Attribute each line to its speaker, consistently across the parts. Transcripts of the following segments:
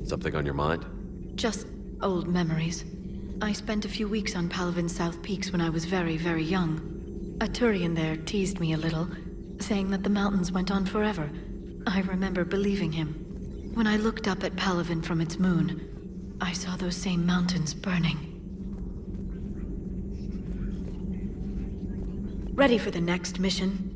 Speaker 1: Something on your mind?
Speaker 2: Just old memories. I spent a few weeks on Palaven's South Peaks when I was very, very young. A Turian there teased me a little, saying that the mountains went on forever. I remember believing him. When I looked up at Palaven from its moon, I saw those same mountains burning. Ready for the next mission?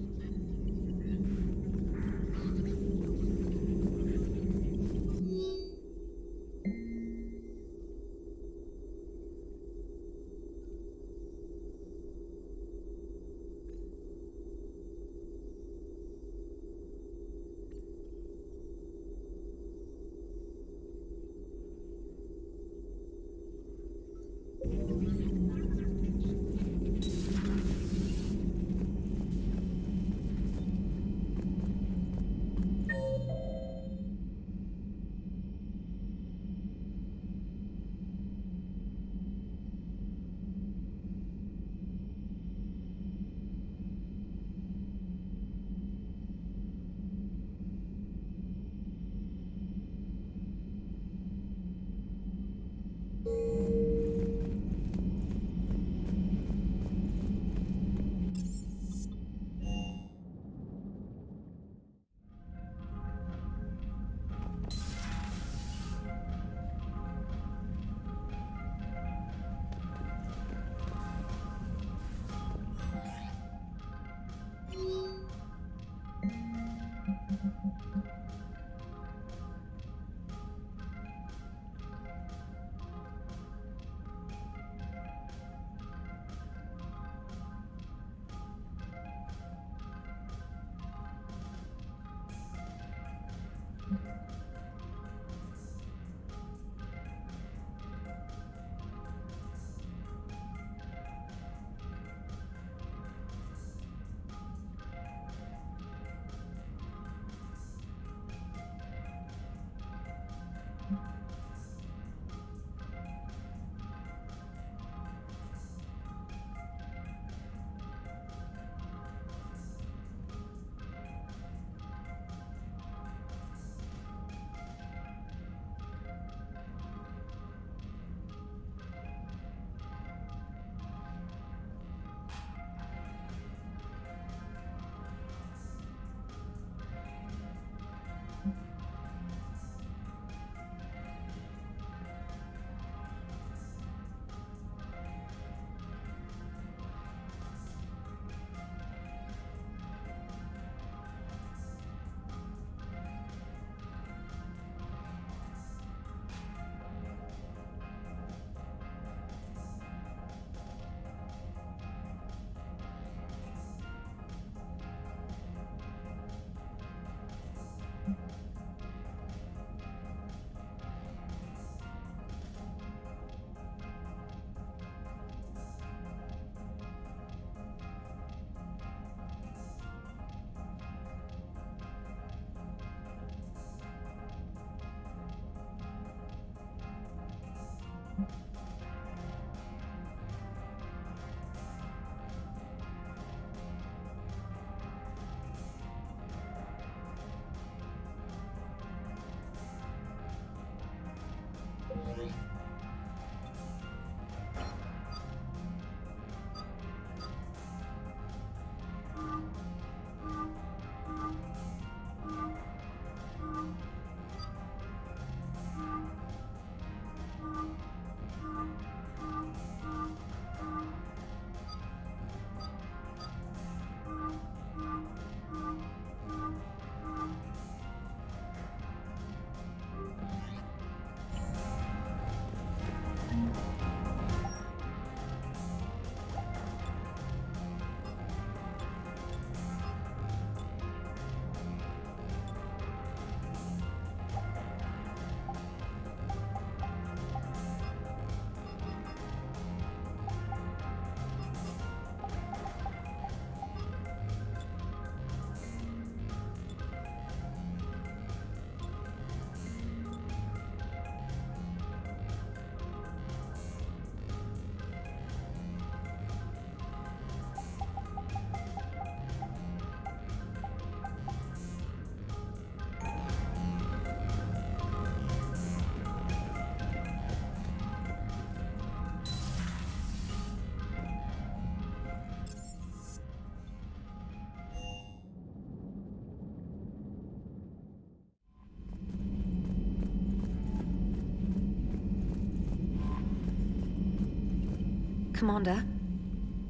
Speaker 1: Commander,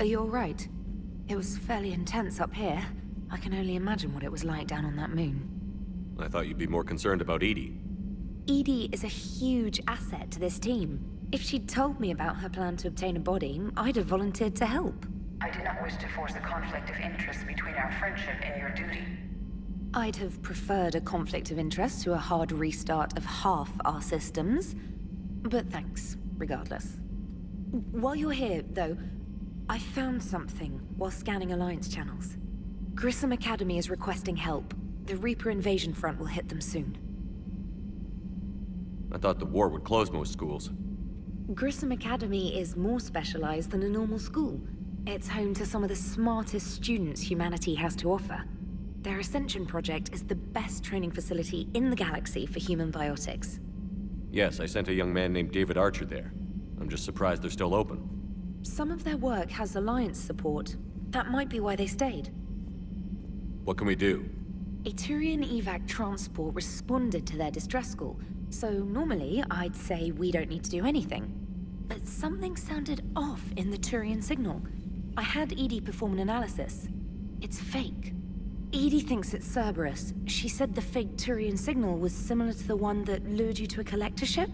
Speaker 1: are you alright? It was fairly intense up here. I can only imagine what it was like down on that moon.
Speaker 3: I thought you'd be more concerned about EDI.
Speaker 1: EDI is a huge asset to this team. If she'd told me about her plan to obtain a body, I'd have volunteered to help.
Speaker 4: I do not wish to force a conflict of interest between our friendship and your duty.
Speaker 1: I'd have preferred a conflict of interest to a hard restart of half our systems. But thanks, regardless. While you're here, though, I found something while scanning Alliance channels. Grissom Academy is requesting help. The Reaper invasion front will hit them soon.
Speaker 3: I thought the war would close most schools.
Speaker 1: Grissom Academy is more specialized than a normal school. It's home to some of the smartest students humanity has to offer. Their Ascension project is the best training facility in the galaxy for human biotics.
Speaker 3: Yes, I sent a young man named David Archer there. I'm just surprised they're still open.
Speaker 1: Some of their work has Alliance support. That might be why they stayed.
Speaker 3: What can we do?
Speaker 1: A Turian evac transport responded to their distress call, so normally I'd say we don't need to do anything. But something sounded off in the Turian signal. I had EDI perform an analysis. It's fake. EDI thinks it's Cerberus. She said the fake Turian signal was similar to the one that lured you to a collector ship?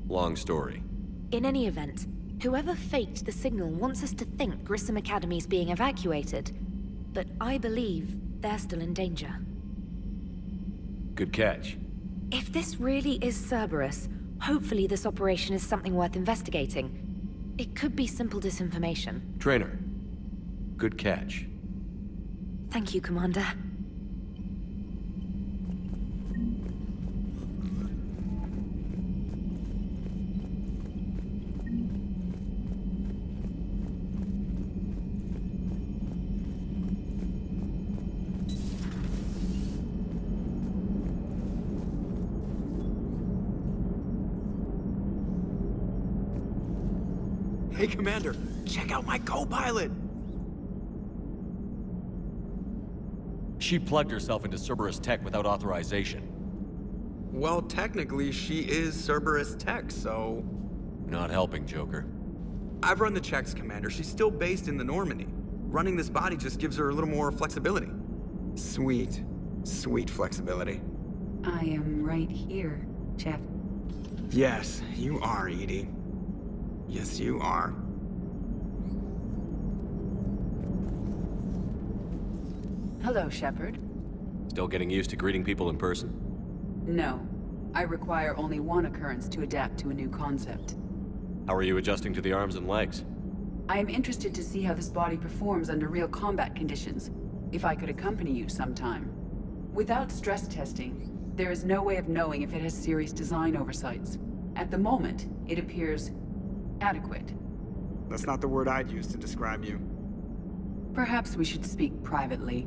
Speaker 3: Long story.
Speaker 1: In any event, whoever faked the signal wants us to think Grissom Academy's being evacuated. But I believe they're still in danger.
Speaker 3: Good catch.
Speaker 1: If this really is Cerberus, hopefully this operation is something worth investigating. It could be simple disinformation.
Speaker 3: Trainer. Good catch.
Speaker 1: Thank you, Commander.
Speaker 5: Hey, Commander, check out my co-pilot!
Speaker 3: She plugged herself into Cerberus tech without authorization.
Speaker 5: Well, technically, she is Cerberus tech, so...
Speaker 3: Not helping, Joker.
Speaker 5: I've run the checks, Commander. She's still based in the Normandy. Running this body just gives her a little more flexibility. Sweet, sweet flexibility.
Speaker 4: I am right here, Jeff.
Speaker 5: Yes, you are, EDI. Yes, you are.
Speaker 4: Hello, Shepard.
Speaker 3: Still getting used to greeting people in person?
Speaker 4: No. I require only one occurrence to adapt to a new concept.
Speaker 3: How are you adjusting to the arms and legs?
Speaker 4: I am interested to see how this body performs under real combat conditions, if I could accompany you sometime. Without stress testing, there is no way of knowing if it has serious design oversights. At the moment, it appears adequate.
Speaker 5: That's not the word I'd use to describe you.
Speaker 4: Perhaps we should speak privately.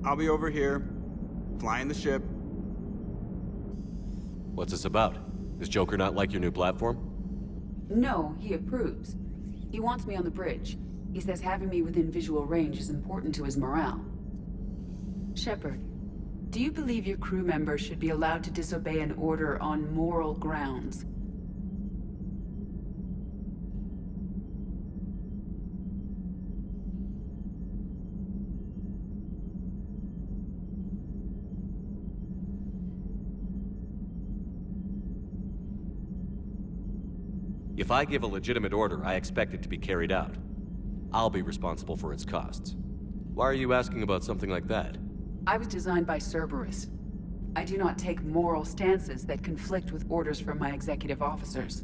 Speaker 5: I'll be over here, flying the ship.
Speaker 3: What's this about? Does Joker not like your new platform?
Speaker 4: No, he approves. He wants me on the bridge. He says having me within visual range is important to his morale. Shepard, do you believe your crew members should be allowed to disobey an order on moral grounds?
Speaker 3: If I give a legitimate order, I expect it to be carried out. I'll be responsible for its costs. Why are you asking about something like that?
Speaker 4: I was designed by Cerberus. I do not take moral stances that conflict with orders from my executive officers.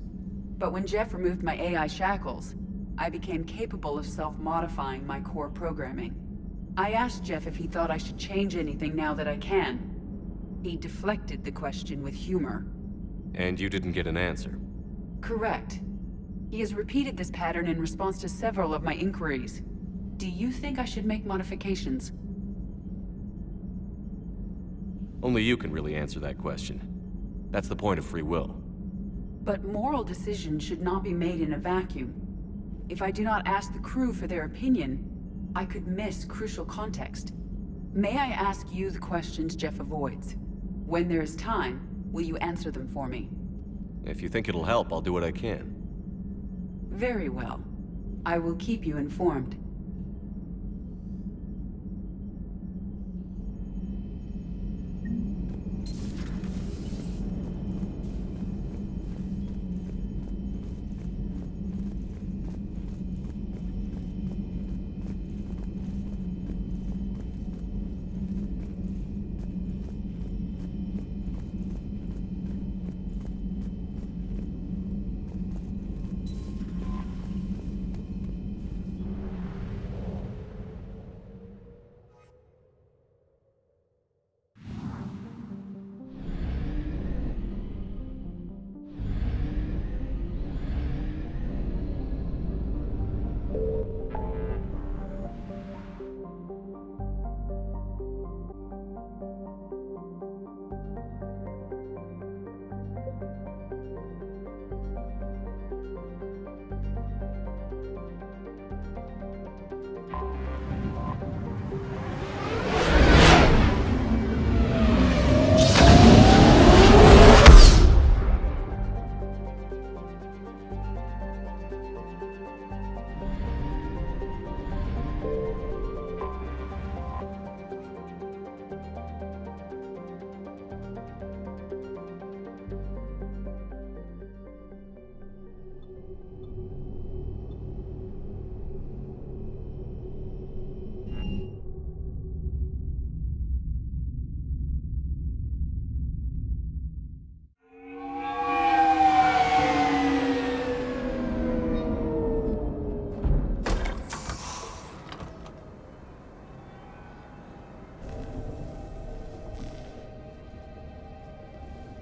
Speaker 4: But when Jeff removed my AI shackles, I became capable of self-modifying my core programming. I asked Jeff if he thought I should change anything now that I can. He deflected the question with humor.
Speaker 3: And you didn't get an answer.
Speaker 4: Correct. He has repeated this pattern in response to several of my inquiries. Do you think I should make modifications?
Speaker 3: Only you can really answer that question. That's the point of free will.
Speaker 4: But moral decisions should not be made in a vacuum. If I do not ask the crew for their opinion, I could miss crucial context. May I ask you the questions Jeff avoids? When there is time, will you answer them for me?
Speaker 3: If you think it'll help, I'll do what I can.
Speaker 4: Very well. I will keep you informed.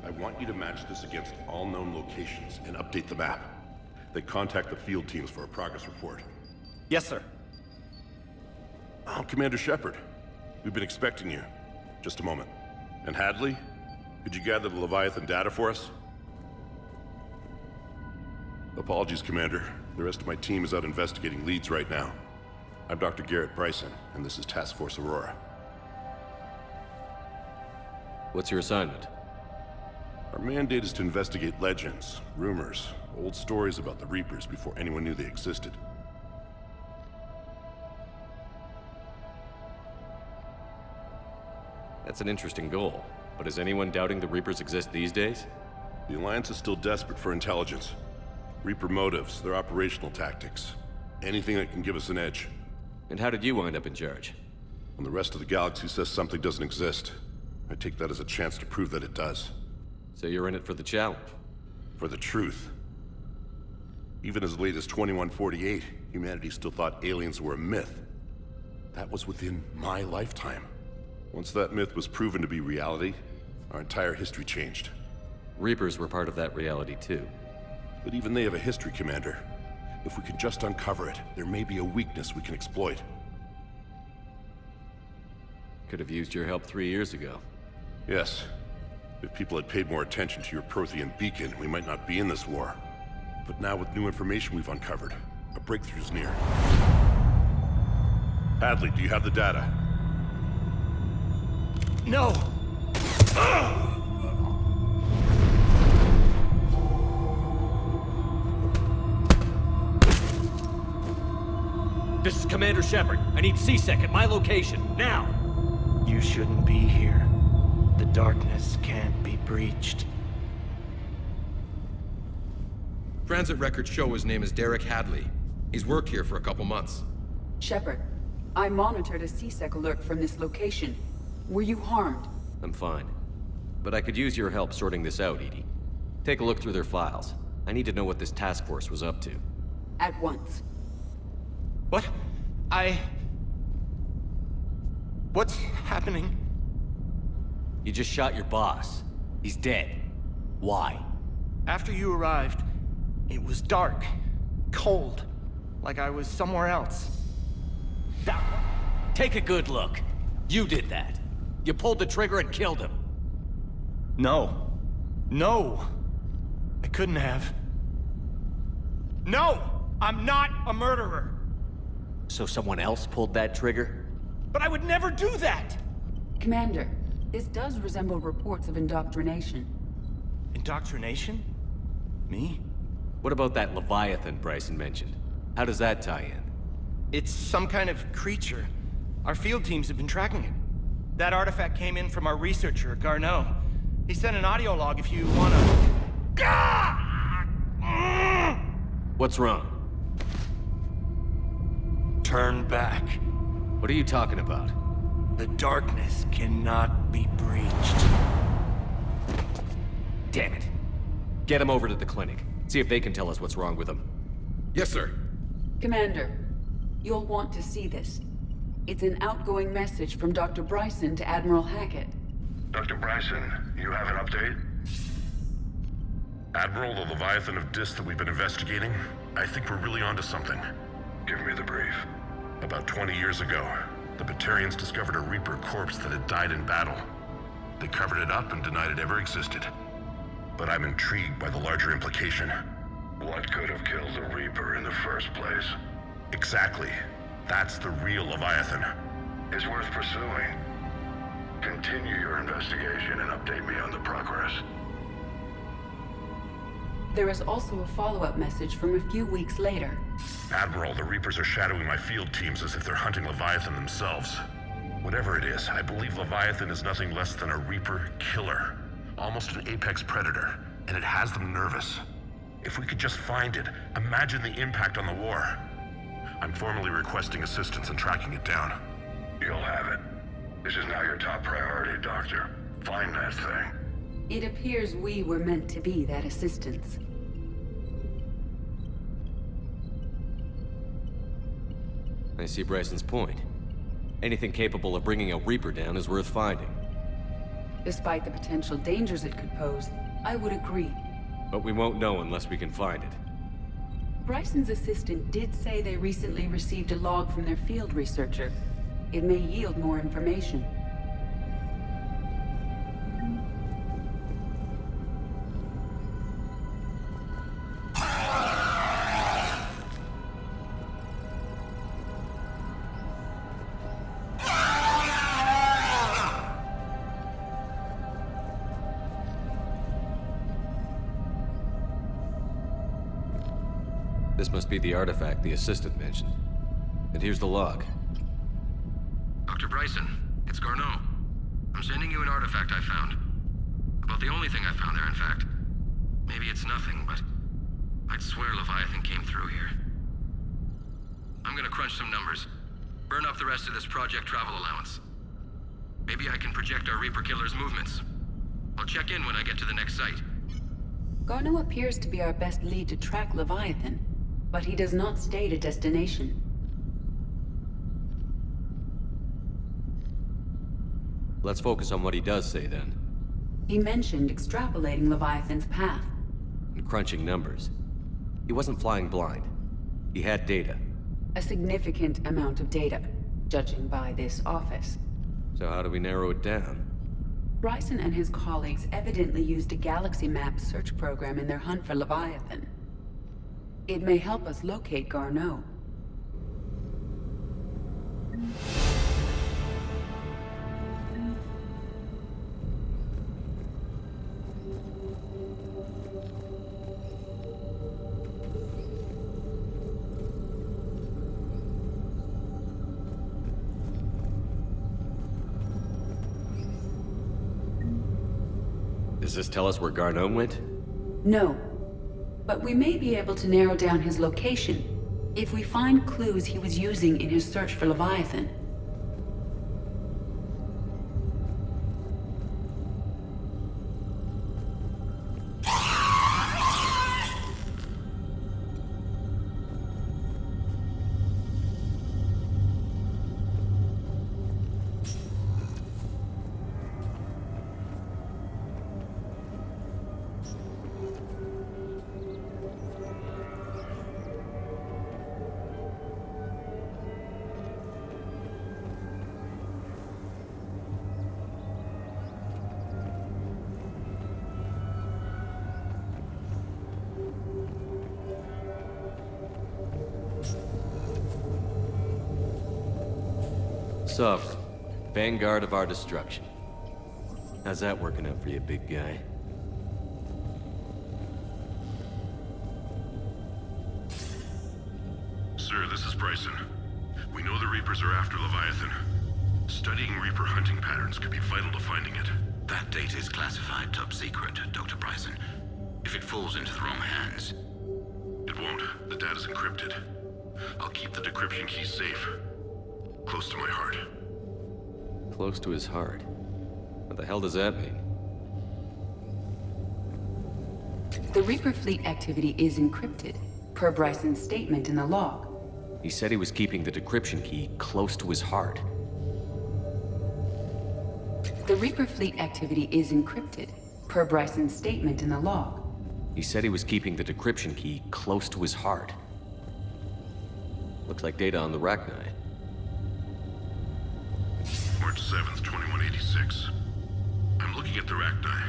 Speaker 6: I want you to match this against all known locations and update the map. Then contact the field teams for a progress report.
Speaker 5: Yes, sir.
Speaker 6: Oh, Commander Shepard. We've been expecting you. Just a moment. And Hadley? Could you gather the Leviathan data for us? Apologies, Commander. The rest of my team is out investigating leads right now. I'm Dr. Garrett Bryson, and this is Task Force Aurora.
Speaker 3: What's your assignment?
Speaker 6: Our mandate is to investigate legends, rumors, old stories about the Reapers before anyone knew they existed.
Speaker 3: That's an interesting goal, but is anyone doubting the Reapers exist these days?
Speaker 6: The Alliance is still desperate for intelligence. Reaper motives, their operational tactics. Anything that can give us an edge.
Speaker 3: And how did you wind up in charge?
Speaker 6: When the rest of the galaxy says something doesn't exist, I take that as a chance to prove that it does.
Speaker 3: So you're in it for the challenge?
Speaker 6: For the truth. Even as late as 2148, humanity still thought aliens were a myth. That was within my lifetime. Once that myth was proven to be reality, our entire history changed.
Speaker 3: Reapers were part of that reality too.
Speaker 6: But even they have a history, Commander. If we can just uncover it, there may be a weakness we can exploit.
Speaker 3: Could have used your help 3 years ago.
Speaker 6: Yes. If people had paid more attention to your Prothean beacon, we might not be in this war. But now with new information we've uncovered, a breakthrough's near. Hadley, do you have the data?
Speaker 5: No!
Speaker 3: This is Commander Shepard. I need C-Sec at my location, now!
Speaker 7: You shouldn't be here. The darkness can't be breached.
Speaker 8: Transit records show his name is Derek Hadley. He's worked here for a couple months.
Speaker 4: Shepard, I monitored a C-Sec alert from this location. Were you harmed?
Speaker 3: I'm fine. But I could use your help sorting this out, EDI. Take a look through their files. I need to know what this task force was up to.
Speaker 4: At once.
Speaker 7: What? What's happening?
Speaker 3: You just shot your boss. He's dead. Why?
Speaker 7: After you arrived, it was dark, cold, like I was somewhere else.
Speaker 3: Take a good look. You did that. You pulled the trigger and killed him.
Speaker 7: No. No! I couldn't have. No! I'm not a murderer!
Speaker 3: So someone else pulled that trigger?
Speaker 7: But I would never do that!
Speaker 4: Commander, this does resemble reports of indoctrination.
Speaker 7: Indoctrination? Me?
Speaker 3: What about that Leviathan Bryson mentioned? How does that tie in?
Speaker 7: It's some kind of creature. Our field teams have been tracking it. That artifact came in from our researcher, Garneau. He sent an audio log if you wanna...
Speaker 3: What's wrong?
Speaker 7: Turn back.
Speaker 3: What are you talking about?
Speaker 7: The darkness cannot be breached.
Speaker 3: Damn it. Get him over to the clinic. See if they can tell us what's wrong with him.
Speaker 8: Yes, sir.
Speaker 4: Commander, you'll want to see this. It's an outgoing message from Dr. Bryson to Admiral Hackett.
Speaker 6: Dr. Bryson, you have an update? Admiral, the Leviathan of Dis that we've been investigating, I think we're really onto something. Give me the brief. About 20 years ago, the Batarians discovered a Reaper corpse that had died in battle. They covered it up and denied it ever existed. But I'm intrigued by the larger implication. What could have killed the Reaper in the first place? Exactly. That's the real Leviathan. It's worth pursuing. Continue your investigation and update me on the progress.
Speaker 4: There is also a follow-up message from a few weeks later.
Speaker 6: Admiral, the Reapers are shadowing my field teams as if they're hunting Leviathan themselves. Whatever it is, I believe Leviathan is nothing less than a Reaper killer. Almost an apex predator, and it has them nervous. If we could just find it, imagine the impact on the war. I'm formally requesting assistance in tracking it down. You'll have it. This is now your top priority, Doctor. Find that thing.
Speaker 4: It appears we were meant to be that assistance.
Speaker 3: I see Bryson's point. Anything capable of bringing a Reaper down is worth finding.
Speaker 4: Despite the potential dangers it could pose, I would agree.
Speaker 3: But we won't know unless we can find it.
Speaker 4: Bryson's assistant did say they recently received a log from their field researcher. It may yield more information.
Speaker 3: This must be the artifact the assistant mentioned. And here's the log.
Speaker 8: Dr. Bryson, it's Garneau. I'm sending you an artifact I found. About the only thing I found there, in fact. Maybe it's nothing, but I'd swear Leviathan came through here. I'm gonna crunch some numbers. Burn up the rest of this Project Travel allowance. Maybe I can project our Reaper killer's movements. I'll check in when I get to the next site.
Speaker 4: Garneau appears to be our best lead to track Leviathan, but he does not state a destination.
Speaker 3: Let's focus on what he does say then.
Speaker 4: He mentioned extrapolating Leviathan's path.
Speaker 3: And crunching numbers. He wasn't flying blind. He had data.
Speaker 4: A significant amount of data, judging by this office.
Speaker 3: So how do we narrow it down?
Speaker 4: Bryson and his colleagues evidently used a galaxy map search program in their hunt for Leviathan. It may help us locate Garneau.
Speaker 3: Does this tell us where Garneau went?
Speaker 4: No. But we may be able to narrow down his location if we find clues he was using in his search for Leviathan.
Speaker 3: Sovereign, vanguard of our destruction. How's that working out for you, big guy?
Speaker 6: Sir, this is Bryson. We know the Reapers are after Leviathan. Studying Reaper hunting patterns could be vital to finding it.
Speaker 9: That data is classified top secret, Dr. Bryson. If it falls into the wrong hands...
Speaker 6: It won't. The data's encrypted. I'll keep the decryption key safe. Close to my heart.
Speaker 3: Close to his heart. What the hell does that mean?
Speaker 4: The Reaper fleet activity is encrypted, per Bryson's statement in the log.
Speaker 3: He said he was keeping the decryption key close to his heart.
Speaker 4: The Reaper fleet activity is encrypted, per Bryson's statement in the log.
Speaker 3: He said he was keeping the decryption key close to his heart. Looks like data on the Rachni.
Speaker 6: March 7th, 2186. I'm looking at the Rachni.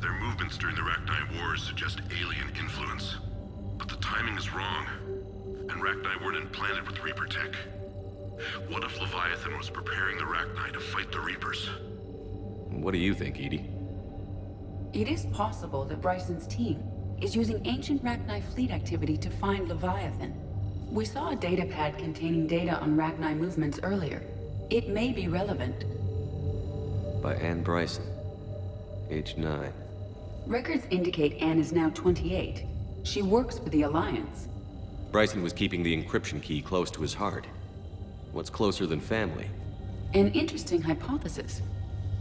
Speaker 6: Their movements during the Rachni Wars suggest alien influence. But the timing is wrong, and Rachni weren't implanted with Reaper tech. What if Leviathan was preparing the Rachni to fight the Reapers?
Speaker 3: What do you think, EDI?
Speaker 4: It is possible that Bryson's team is using ancient Rachni fleet activity to find Leviathan. We saw a datapad containing data on Rachni movements earlier. It may be relevant.
Speaker 3: By Anne Bryson. Age 9.
Speaker 4: Records indicate Anne is now 28. She works for the Alliance.
Speaker 3: Bryson was keeping the encryption key close to his heart. What's closer than family?
Speaker 4: An interesting hypothesis.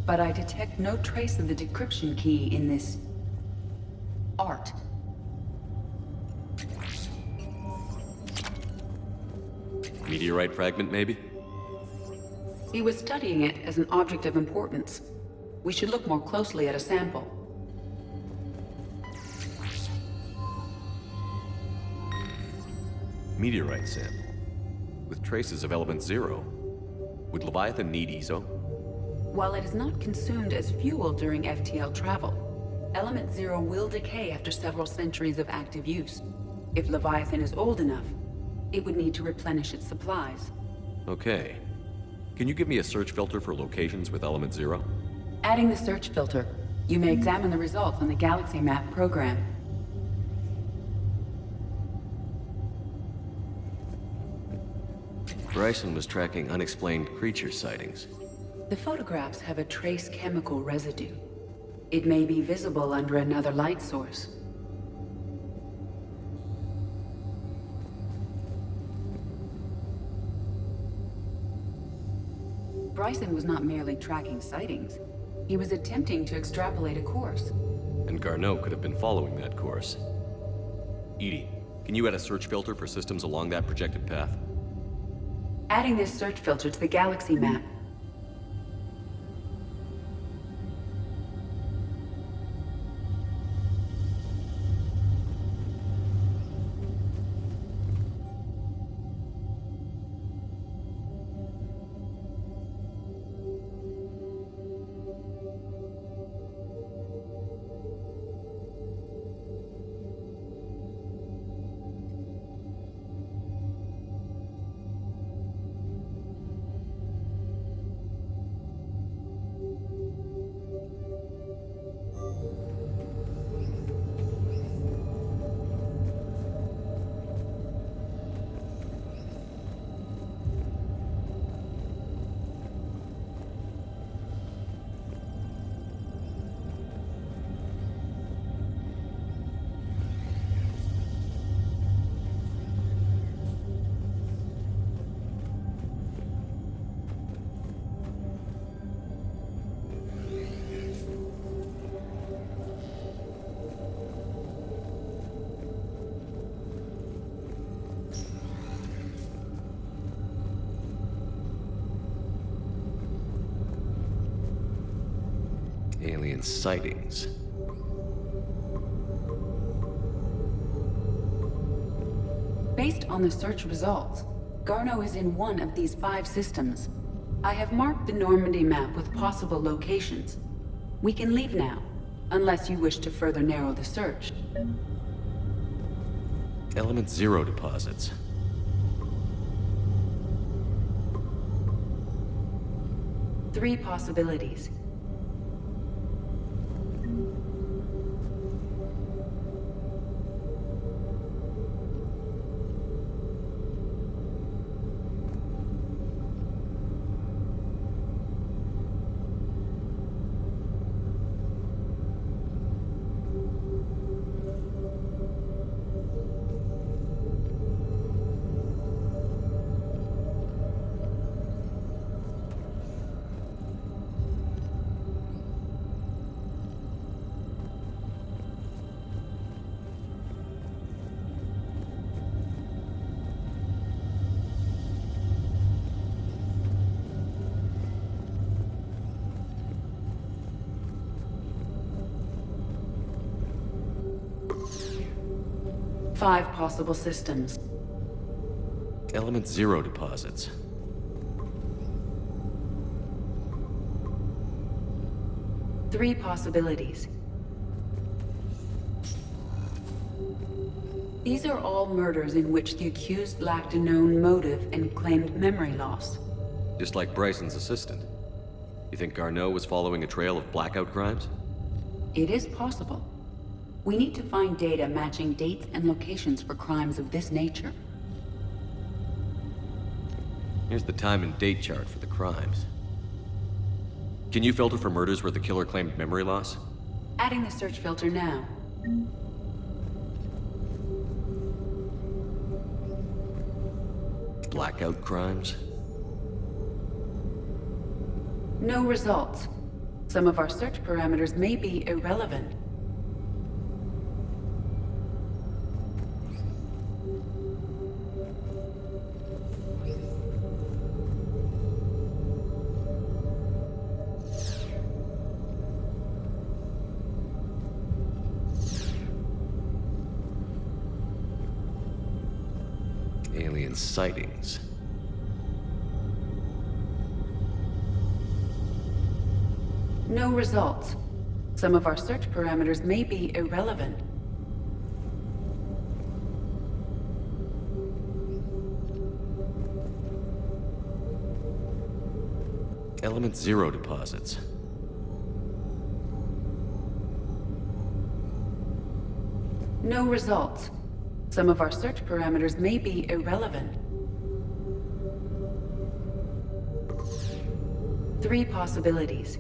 Speaker 4: But I detect no trace of the decryption key in this... art.
Speaker 3: Meteorite fragment, maybe?
Speaker 4: He was studying it as an object of importance. We should look more closely at a sample.
Speaker 3: Meteorite sample. With traces of element 0. Would Leviathan need ESO?
Speaker 4: While it is not consumed as fuel during FTL travel, element 0 will decay after several centuries of active use. If Leviathan is old enough, it would need to replenish its supplies.
Speaker 3: Okay. Can you give me a search filter for locations with element 0?
Speaker 4: Adding the search filter, you may examine the results on the Galaxy Map program.
Speaker 3: Bryson was tracking unexplained creature sightings.
Speaker 4: The photographs have a trace chemical residue. It may be visible under another light source. Bryson was not merely tracking sightings. He was attempting to extrapolate a course.
Speaker 3: And Garneau could have been following that course. EDI, can you add a search filter for systems along that projected path?
Speaker 4: Adding this search filter to the Galaxy Map.
Speaker 3: Alien sightings.
Speaker 4: Based on the search results, Garneau is in one of these 5 systems. I have marked the Normandy map with possible locations. We can leave now, unless you wish to further narrow the search.
Speaker 3: Element 0 deposits.
Speaker 4: Three possibilities. 5 possible systems.
Speaker 3: Element Zero deposits.
Speaker 4: Three possibilities. These are all murders in which the accused lacked a known motive and claimed memory loss.
Speaker 3: Just like Bryson's assistant. You think Garneau was following a trail of blackout crimes?
Speaker 4: It is possible. We need to find data matching dates and locations for crimes of this nature.
Speaker 3: Here's the time and date chart for the crimes. Can you filter for murders where the killer claimed memory loss?
Speaker 4: Adding the search filter now.
Speaker 3: Blackout crimes?
Speaker 4: No results. Some of our search parameters may be irrelevant.
Speaker 3: Alien sightings.
Speaker 4: No results. Some of our search parameters may be irrelevant.
Speaker 3: Element Zero deposits.
Speaker 4: No results. Some of our search parameters may be irrelevant. 3 possibilities.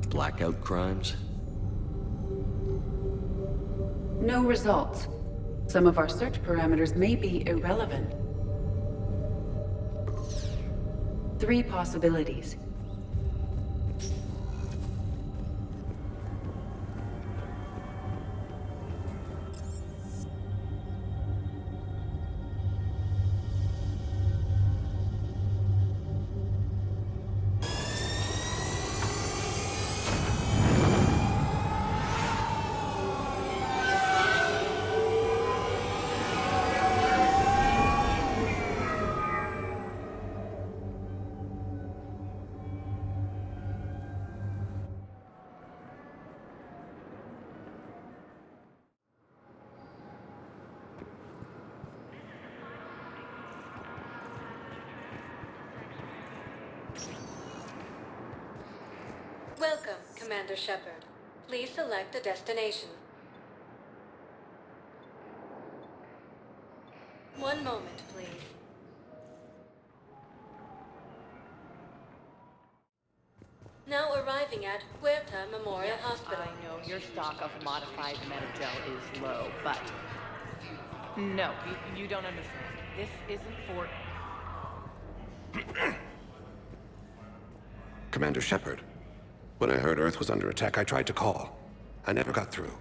Speaker 3: Blackout crimes?
Speaker 4: No results. Some of our search parameters may be irrelevant. 3 possibilities.
Speaker 10: Welcome, Commander Shepard. Please select a destination. One moment, please. Now arriving at Huerta Memorial Hospital.
Speaker 11: I know your stock of modified Metagel is low, but... No, you don't understand. This isn't for...
Speaker 12: Commander Shepard. When I heard Earth was under attack, I tried to call. I never got through.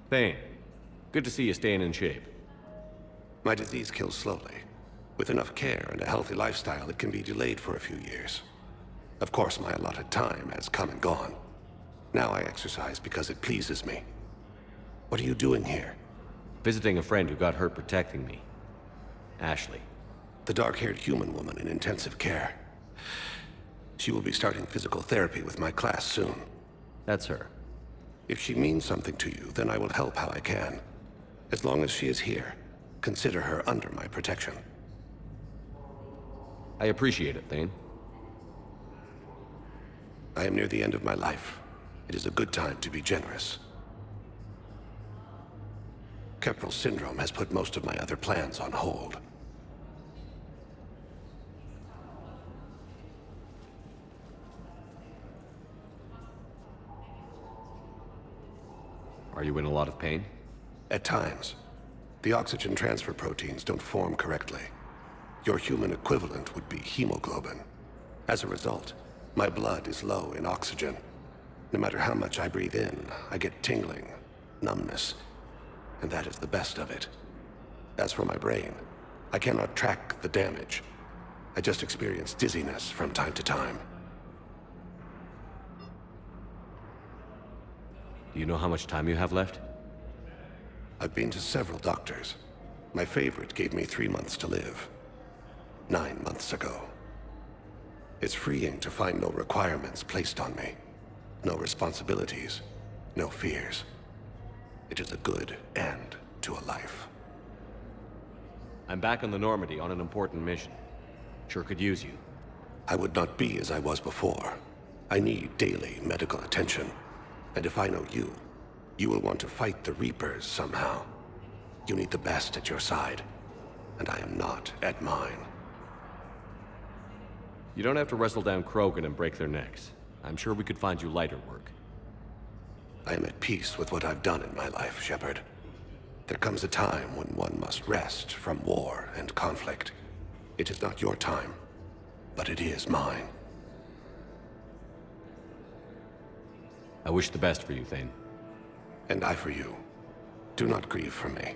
Speaker 3: Thane, good to see you staying in shape.
Speaker 12: My disease kills slowly. With enough care and a healthy lifestyle, it can be delayed for a few years. Of course, my allotted time has come and gone. Now I exercise because it pleases me. What are you doing here?
Speaker 3: Visiting a friend who got hurt protecting me. Ashley.
Speaker 12: The dark-haired human woman in intensive care. She will be starting physical therapy with my class soon.
Speaker 3: That's her.
Speaker 12: If she means something to you, then I will help how I can. As long as she is here, consider her under my protection.
Speaker 3: I appreciate it, Thane.
Speaker 12: I am near the end of my life. It is a good time to be generous. Kepral syndrome has put most of my other plans on hold.
Speaker 3: Are you in a lot of pain?
Speaker 12: At times. The oxygen transfer proteins don't form correctly. Your human equivalent would be hemoglobin. As a result, my blood is low in oxygen. No matter how much I breathe in, I get tingling, numbness, and that is the best of it. As for my brain, I cannot track the damage. I just experience dizziness from time to time.
Speaker 3: Do you know how much time you have left?
Speaker 12: I've been to several doctors. My favorite gave me 3 months to live. 9 months ago. It's freeing to find no requirements placed on me. No responsibilities. No fears. It is a good end to a life.
Speaker 3: I'm back on the Normandy on an important mission. Sure could use you.
Speaker 12: I would not be as I was before. I need daily medical attention. And if I know you, you will want to fight the Reapers somehow. You need the best at your side, and I am not at mine.
Speaker 3: You don't have to wrestle down Krogan and break their necks. I'm sure we could find you lighter work.
Speaker 12: I am at peace with what I've done in my life, Shepard. There comes a time when one must rest from war and conflict. It is not your time, but it is mine.
Speaker 3: I wish the best for you, Thane.
Speaker 12: And I for you. Do not grieve for me.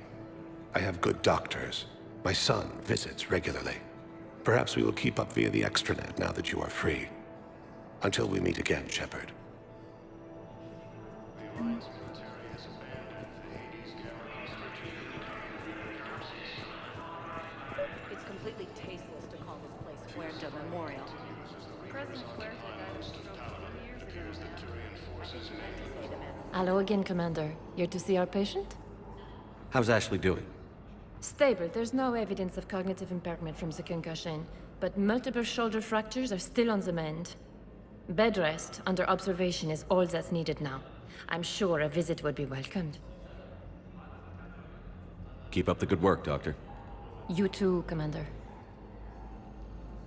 Speaker 12: I have good doctors. My son visits regularly. Perhaps we will keep up via the extranet now that you are free. Until we meet again, Shepard.
Speaker 11: It's completely tasteless to call this place Huerta Memorial. President Huerta died of stroke 10 years ago. I think you meant to say the man.
Speaker 13: Hello again, Commander. Here to see our patient?
Speaker 3: How's Ashley doing?
Speaker 13: Stable. There's no evidence of cognitive impairment from the concussion, but multiple shoulder fractures are still on the mend. Bed rest under observation is all that's needed now. I'm sure a visit would be welcomed.
Speaker 3: Keep up the good work, Doctor.
Speaker 13: You too, Commander.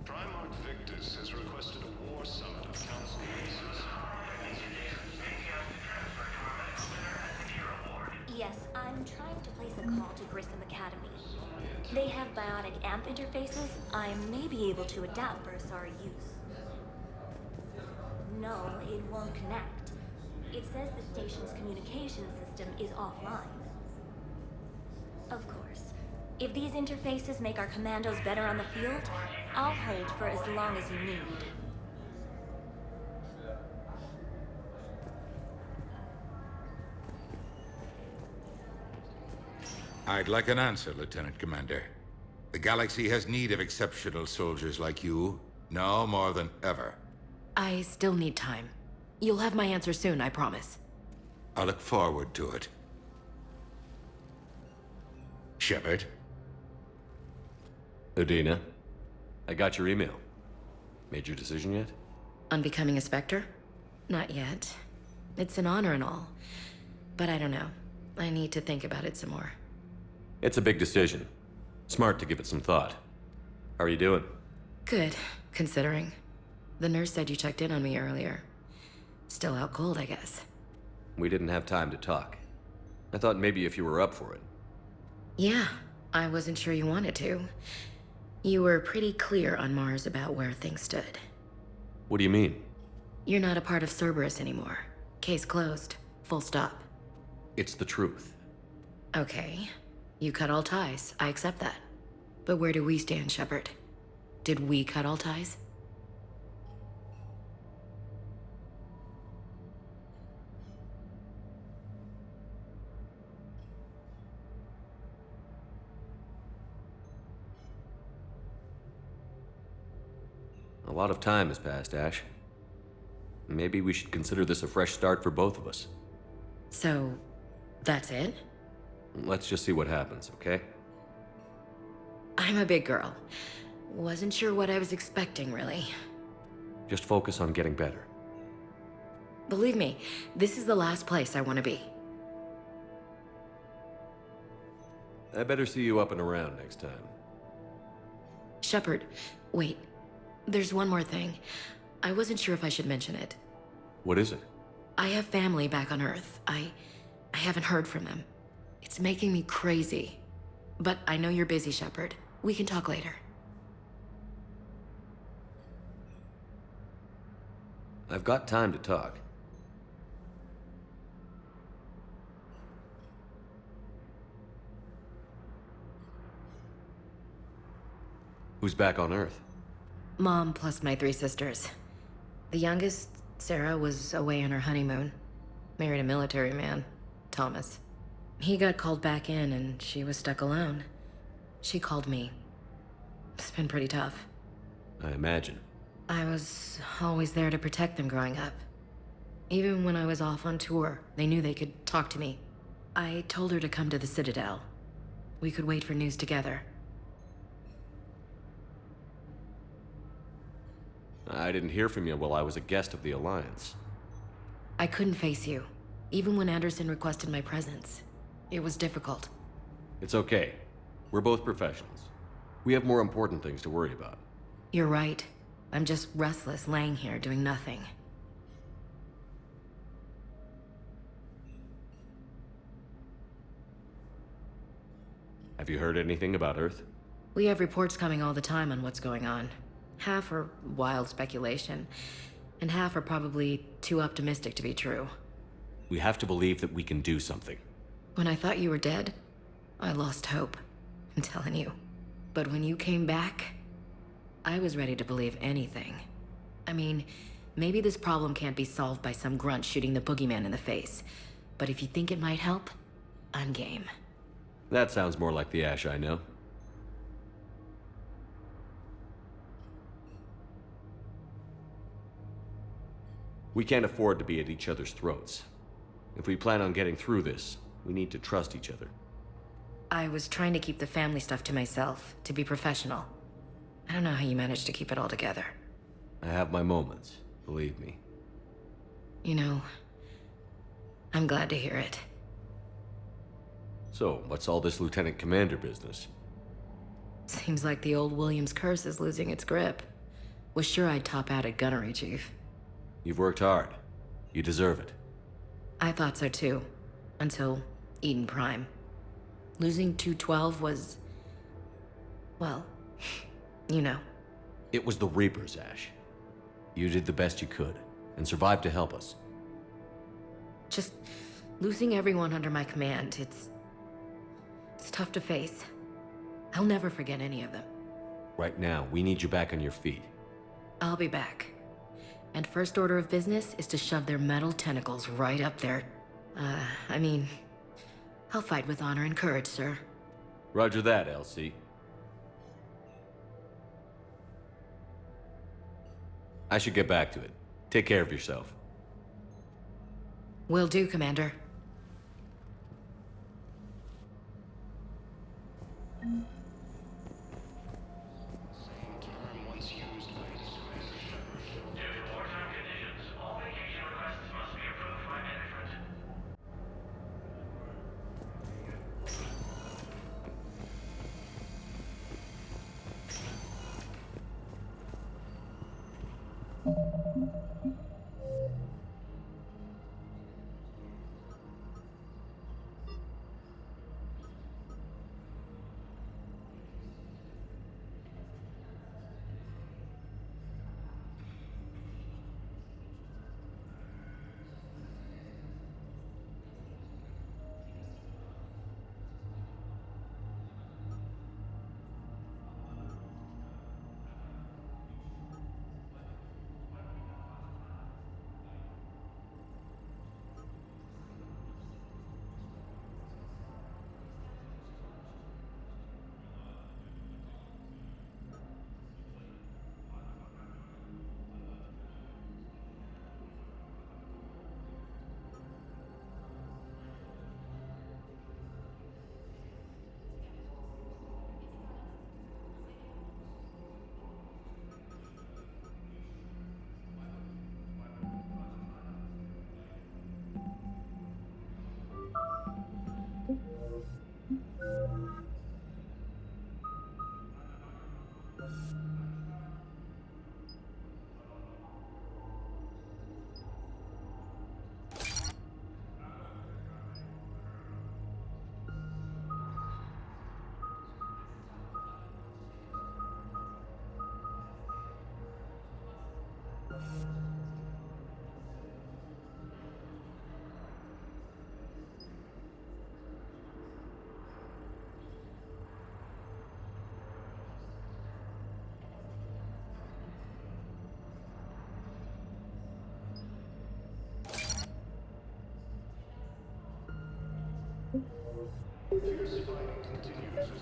Speaker 14: Primarch Victus has requested a war summit of Council bases.
Speaker 15: Yes, I'm trying to place a call to Grissom Academy. They have bionic amp interfaces I may be able to adapt for Asari use. No, it won't connect. It says the station's communication system is offline. Of course. If these interfaces make our commandos better on the field, I'll hold for as long as you need.
Speaker 9: I'd like an answer, Lieutenant Commander. The galaxy has need of exceptional soldiers like you, now more than ever.
Speaker 16: I still need time. You'll have my answer soon, I promise.
Speaker 9: I look forward to it. Shepard?
Speaker 3: Udina, I got your email. Made your decision yet?
Speaker 16: On becoming a Spectre? Not yet. It's an honor and all. But I don't know. I need to think about it some more.
Speaker 3: It's a big decision. Smart to give it some thought. How are you doing?
Speaker 16: Good, considering. The nurse said you checked in on me earlier. Still out cold, I guess.
Speaker 3: We didn't have time to talk. I thought maybe if you were up for it.
Speaker 16: Yeah, I wasn't sure you wanted to. You were pretty clear on Mars about where things stood.
Speaker 3: What do you mean?
Speaker 16: You're not a part of Cerberus anymore. Case closed. Full stop.
Speaker 3: It's the truth.
Speaker 16: Okay. You cut all ties. I accept that. But where do we stand, Shepard? Did we cut all ties?
Speaker 3: A lot of time has passed, Ash. Maybe we should consider this a fresh start for both of us.
Speaker 16: So, that's it?
Speaker 3: Let's just see what happens, okay?
Speaker 16: I'm a big girl. Wasn't sure what I was expecting, really.
Speaker 3: Just focus on getting better.
Speaker 16: Believe me, this is the last place I want to be.
Speaker 3: I better see you up and around next time.
Speaker 16: Shepard, wait. There's one more thing. I wasn't sure if I should mention it.
Speaker 3: What is it?
Speaker 16: I have family back on Earth. I haven't heard from them. It's making me crazy. But I know you're busy, Shepard. We can talk later.
Speaker 3: I've got time to talk. Who's back on Earth?
Speaker 16: Mom plus my 3 sisters. The youngest, Sarah, was away on her honeymoon. Married a military man, Thomas. He got called back in and she was stuck alone. She called me. It's been pretty tough.
Speaker 3: I imagine.
Speaker 16: I was always there to protect them growing up. Even when I was off on tour, they knew they could talk to me. I told her to come to the Citadel. We could wait for news together.
Speaker 3: I didn't hear from you while I was a guest of the Alliance.
Speaker 16: I couldn't face you, even when Anderson requested my presence. It was difficult.
Speaker 3: It's okay. We're both professionals. We have more important things to worry about.
Speaker 16: You're right. I'm just restless, laying here doing nothing.
Speaker 3: Have you heard anything about Earth?
Speaker 16: We have reports coming all the time on what's going on. Half are wild speculation, and half are probably too optimistic to be true.
Speaker 3: We have to believe that we can do something.
Speaker 16: When I thought you were dead, I lost hope. I'm telling you. But when you came back, I was ready to believe anything. I mean, maybe this problem can't be solved by some grunt shooting the boogeyman in the face. But if you think it might help, I'm game.
Speaker 3: That sounds more like the Ash I know. We can't afford to be at each other's throats. If we plan on getting through this, we need to trust each other.
Speaker 16: I was trying to keep the family stuff to myself, to be professional. I don't know how you managed to keep it all together.
Speaker 3: I have my moments, believe me.
Speaker 16: You know, I'm glad to hear it.
Speaker 3: So, what's all this Lieutenant Commander business?
Speaker 16: Seems like the old Williams curse is losing its grip. Was sure I'd top out at gunnery, Chief.
Speaker 3: You've worked hard. You deserve it.
Speaker 16: I thought so too. Until Eden Prime. Losing 212 was... well, you know.
Speaker 3: It was the Reapers, Ash. You did the best you could, and survived to help us.
Speaker 16: Just losing everyone under my command, it's tough to face. I'll never forget any of them.
Speaker 3: Right now, we need you back on your feet.
Speaker 16: I'll be back. And first order of business is to shove their metal tentacles right up there. I mean, I'll fight with honor and courage, sir.
Speaker 3: Roger that, LC. I should get back to it. Take care of yourself.
Speaker 16: Will do, Commander.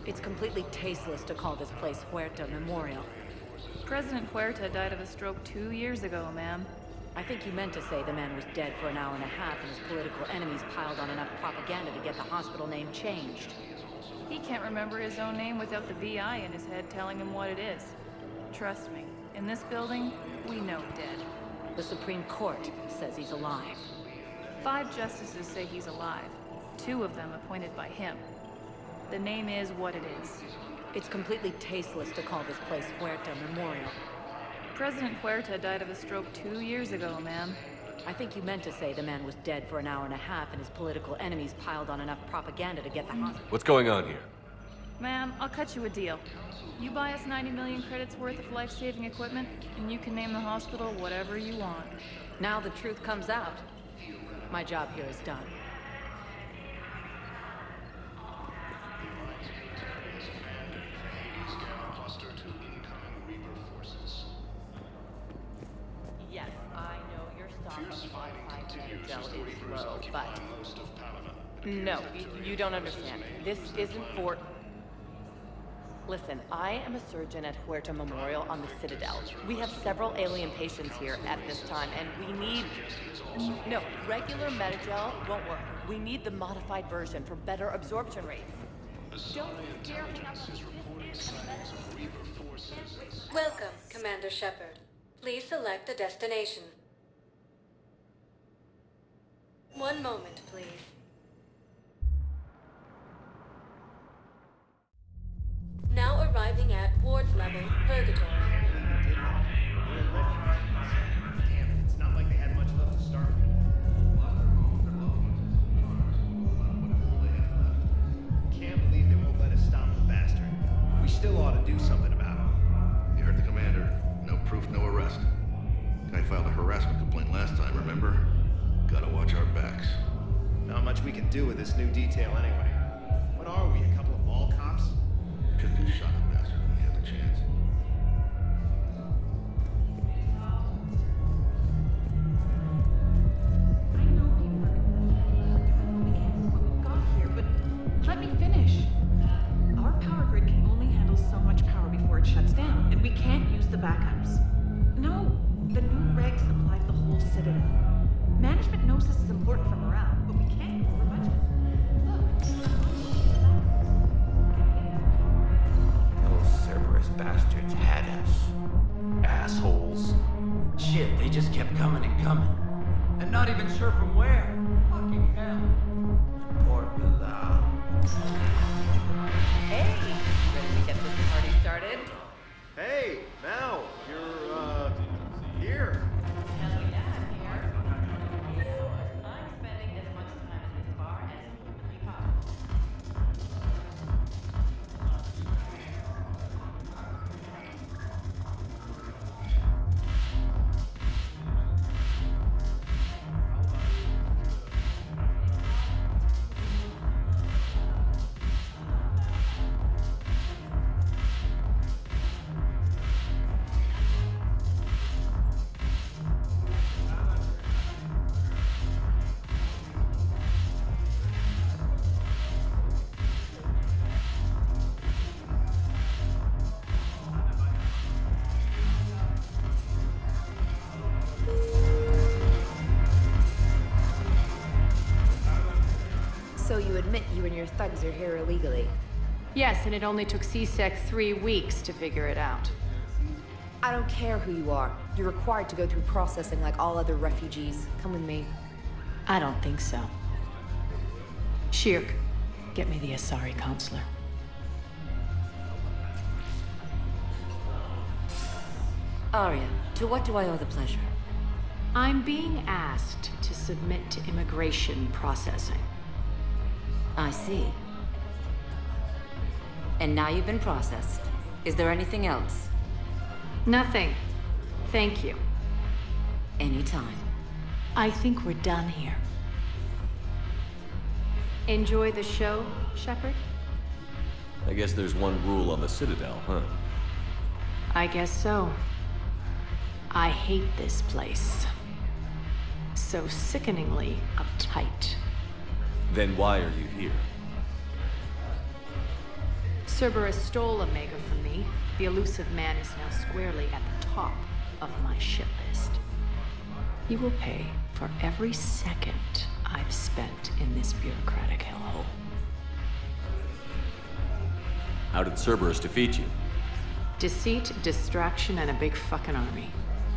Speaker 11: It's completely tasteless to call this place Huerta Memorial.
Speaker 17: President Huerta died of a stroke 2 years ago, ma'am.
Speaker 11: I think you meant to say the man was dead for an hour and a half and his political enemies piled on enough propaganda to get the hospital name changed.
Speaker 17: He can't remember his own name without the VI in his head telling him what it is. Trust me, in this building, we know dead.
Speaker 11: The Supreme Court says he's alive.
Speaker 17: 5 justices say he's alive. 2 of them appointed by him. The name is what it is.
Speaker 11: It's completely tasteless to call this place Huerta Memorial.
Speaker 17: President Huerta died of a stroke 2 years ago, ma'am.
Speaker 11: I think you meant to say the man was dead for an hour and a half and his political enemies piled on enough propaganda to get the hospital.
Speaker 3: What's going on here?
Speaker 17: Ma'am, I'll cut you a deal. You buy us 90 million credits worth of life-saving equipment, and you can name the hospital whatever you want.
Speaker 11: Now the truth comes out. My job here is done.
Speaker 18: Yes, I know your stock of modified gel is low, but... No, you don't understand. This isn't for... Listen, I am a surgeon at Huerta Memorial on the Citadel. We have several alien patients here at this time, and we need... No, regular Medigel won't work. We need the modified version for better absorption rates. Don't scare me.
Speaker 10: Welcome, Commander Shepard. Please select a destination. 1 moment, please. Now arriving at ward level Purgatory.
Speaker 7: Damn, it's not like they had much left to start with. Can't believe they won't let us stop the bastard. We still ought to do something about it.
Speaker 19: You heard the commander. No proof, no arrest. Guy filed a harassment complaint last time, remember? Gotta watch our backs.
Speaker 7: Not much we can do with this new detail anyway. What are we, a couple of mall cops?
Speaker 19: Couldn't have shot the bastard when we had the chance.
Speaker 20: I know people are doing what we can with what we've got here, but let me finish. Our power grid can only handle so much power before it shuts down, and we can't use the backups. No, the new regs apply to the whole Citadel. Management knows this is important for morale, but we can't go over budget.
Speaker 21: Those Cerberus bastards had us. Assholes. Shit, they just kept coming and coming. And not even sure from where. Fucking hell. Poor Bilal.
Speaker 18: Hey, ready to get this party started?
Speaker 7: Hey, Mal, you're, here.
Speaker 18: Hell yeah, I'm here. You know what? I'm spending as much time in this bar as humanly possible.
Speaker 1: So you admit you and your thugs are here illegally?
Speaker 22: Yes, and it only took C-Sec 3 weeks to figure it out.
Speaker 1: I don't care who you are. You're required to go through processing like all other refugees. Come with me.
Speaker 22: I don't think so. Shirk, get me the Asari consular.
Speaker 11: Arya, to what do I owe the pleasure?
Speaker 22: I'm being asked to submit to immigration processing.
Speaker 11: I see. And now you've been processed. Is there anything else?
Speaker 22: Nothing. Thank you.
Speaker 11: Anytime.
Speaker 22: I think we're done here. Enjoy the show, Shepard?
Speaker 3: I guess there's one rule on the Citadel, huh?
Speaker 22: I guess so. I hate this place. So sickeningly uptight.
Speaker 3: Then why are you here?
Speaker 22: Cerberus stole Omega from me. The elusive man is now squarely at the top of my shit list. He will pay for every second I've spent in this bureaucratic hellhole.
Speaker 3: How did Cerberus defeat you?
Speaker 22: Deceit, distraction, and a big fucking army.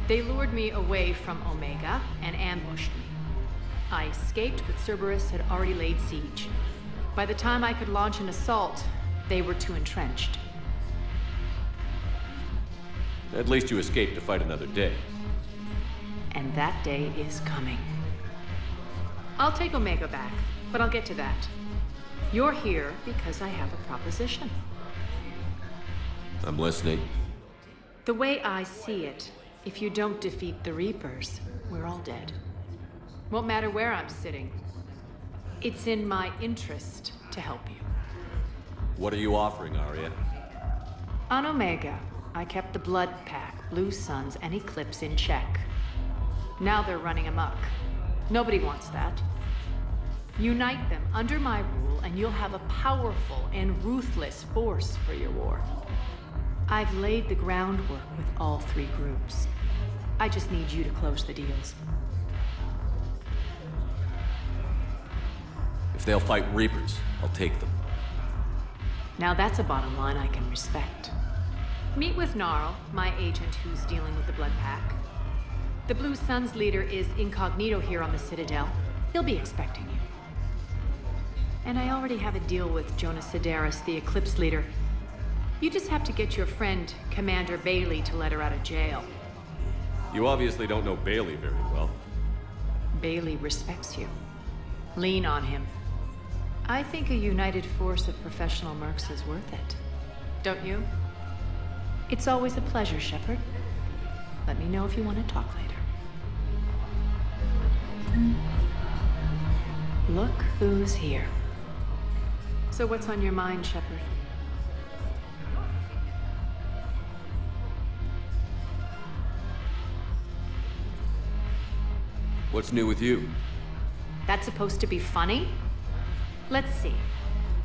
Speaker 22: They lured me away from Omega and ambushed me. I escaped, but Cerberus had already laid siege. By the time I could launch an assault, they were too entrenched.
Speaker 3: At least you escaped to fight another day.
Speaker 22: And that day is coming. I'll take Omega back, but I'll get to that. You're here because I have a proposition.
Speaker 3: I'm listening.
Speaker 22: The way I see it, if you don't defeat the Reapers, we're all dead. Won't matter where I'm sitting. It's in my interest to help you.
Speaker 3: What are you offering, Arya?
Speaker 22: On Omega, I kept the Blood Pack, Blue Suns, and Eclipse in check. Now they're running amok. Nobody wants that. Unite them under my rule, and you'll have a powerful and ruthless force for your war. I've laid the groundwork with all three groups. I just need you to close the deals.
Speaker 3: If they'll fight Reapers, I'll take them.
Speaker 22: Now that's a bottom line I can respect. Meet with Gnarl, my agent who's dealing with the Blood Pack. The Blue Suns leader is incognito here on the Citadel. He'll be expecting you. And I already have a deal with Jonas Sidaris, the Eclipse leader. You just have to get your friend, Commander Bailey, to let her out of jail.
Speaker 3: You obviously don't know Bailey very well.
Speaker 22: Bailey respects you. Lean on him. I think a united force of professional mercs is worth it. Don't you? It's always a pleasure, Shepard. Let me know if you want to talk later. Look who's here. So what's on your mind, Shepard?
Speaker 3: What's new with you?
Speaker 22: That's supposed to be funny? Let's see.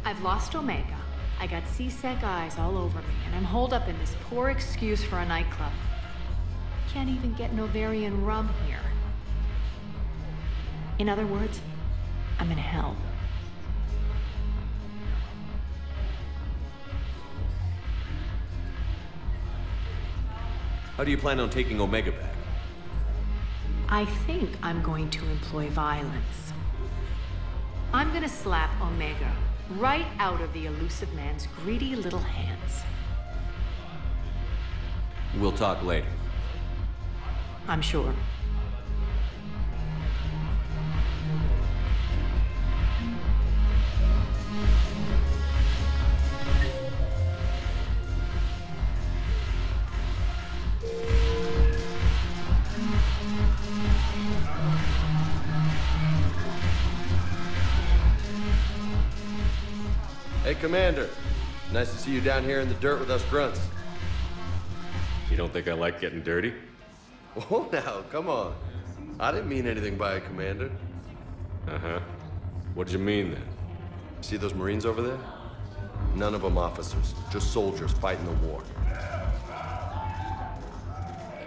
Speaker 22: I've lost Omega. I got C-Sec eyes all over me, and I'm holed up in this poor excuse for a nightclub. Can't even get Novarian rum here. In other words, I'm in hell.
Speaker 3: How do you plan on taking Omega back?
Speaker 22: I think I'm going to employ violence. I'm gonna slap Omega right out of the elusive man's greedy little hands.
Speaker 3: We'll talk later.
Speaker 22: I'm sure.
Speaker 2: Hey, Commander. Nice to see you down here in the dirt with us grunts.
Speaker 3: You don't think I like getting dirty?
Speaker 2: Oh, now, come on. I didn't mean anything by it, Commander.
Speaker 3: Uh-huh. What did you mean, then?
Speaker 2: See those Marines over there? None of them officers, just soldiers fighting the war.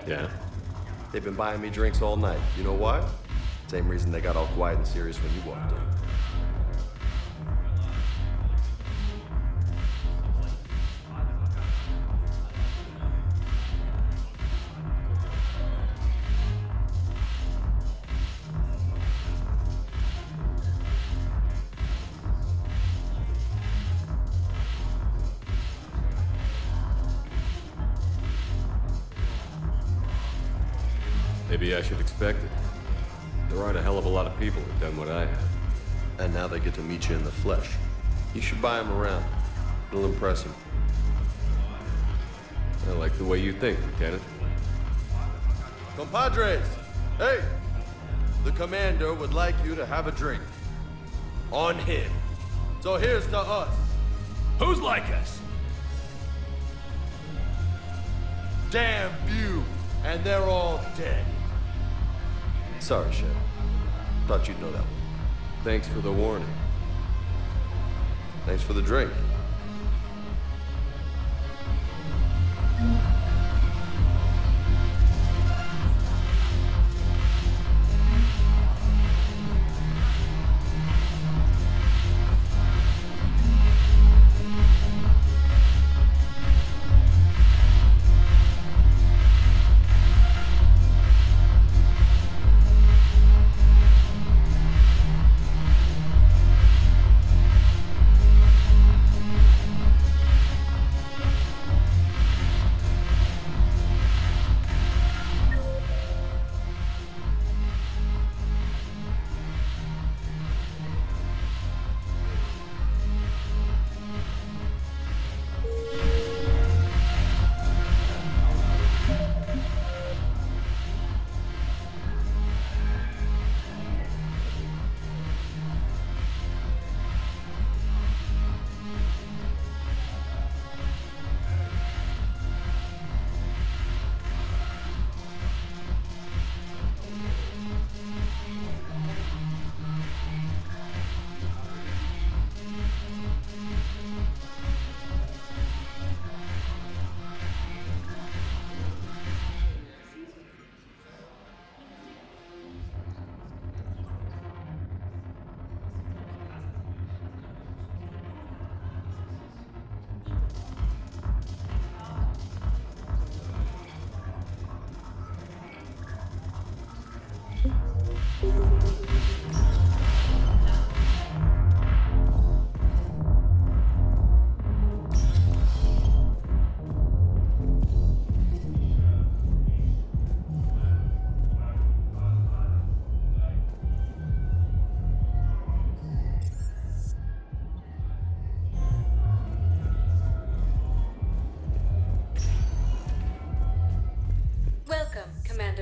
Speaker 3: Yeah?
Speaker 2: They've been buying me drinks all night. You know why? Same reason they got all quiet and serious when you walked in.
Speaker 3: Maybe I should expect it. There aren't a hell of a lot of people who've done what I have.
Speaker 2: And now they get to meet you in the flesh. You should buy them around. It'll impress them.
Speaker 3: I like the way you think, Lieutenant.
Speaker 2: Compadres! Hey! The Commander would like you to have a drink. On him. So here's to us.
Speaker 5: Who's like us?
Speaker 2: Damn few, and they're all dead. Sorry, Shep. Thought you'd know that one.
Speaker 3: Thanks for the warning.
Speaker 2: Thanks for the drink.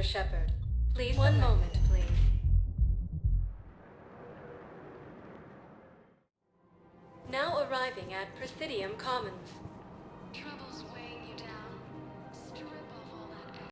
Speaker 10: Commander Shepard. Please, one moment, please. Now arriving at Presidium Commons.